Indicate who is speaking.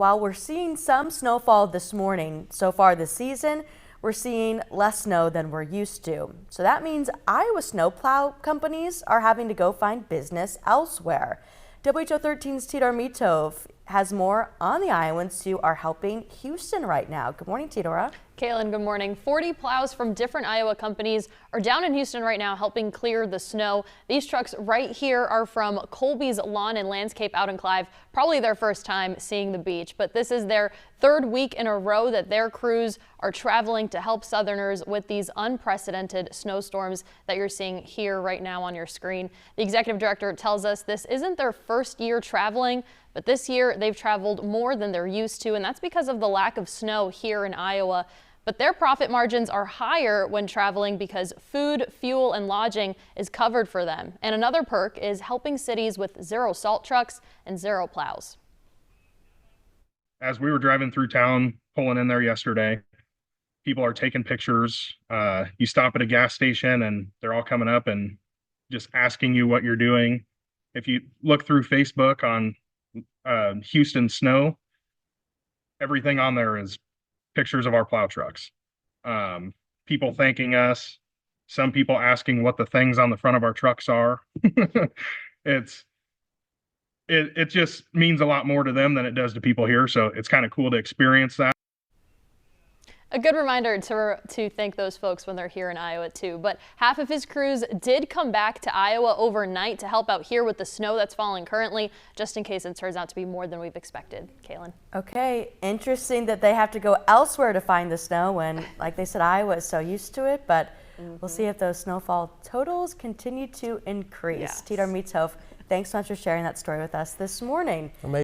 Speaker 1: While we're seeing some snowfall this morning, so far this season, we're seeing less snow than we're used to. So that means Iowa snowplow companies are having to go find business elsewhere. WHO 13's Tidor Mitov has more on the Iowans who are helping Houston right now. Good morning, Tidora.
Speaker 2: Kaylin, good morning. 40 plows from different Iowa companies are down in Houston right now helping clear the snow. These trucks right here are from Colby's Lawn and Landscape out in Clive. Probably their first time seeing the beach, but this is their third week in a row that their crews are traveling to help Southerners with these unprecedented snowstorms that you're seeing here right now on your screen. The executive director tells us this isn't their first year traveling, but this year they've traveled more than they're used to, and that's because of the lack of snow here in Iowa. But their profit margins are higher when traveling because food, fuel, and lodging is covered for them. And another perk is helping cities with zero salt trucks and zero plows.
Speaker 3: As we were driving through town, pulling in there yesterday, people are taking pictures. You stop at a gas station and they're all coming up and just asking you what you're doing. If you look through Facebook on Houston snow, everything on there is pictures of our plow trucks. People thanking us, some people asking what the things on the front of our trucks are. It just means a lot more to them than it does to people here, so it's kind of cool to experience that.
Speaker 2: A good reminder to thank those folks when they're here in Iowa too. But half of his crews did come back to Iowa overnight to help out here with the snow that's falling currently, just in case it turns out to be more than we've expected. Kaylin.
Speaker 1: Okay, interesting that they have to go elsewhere to find the snow when, like they said, Iowa is so used to it, but we'll see if those snowfall totals continue to increase.
Speaker 4: Yes.
Speaker 1: Tidor Mitov, thanks so much for sharing that story with us this morning.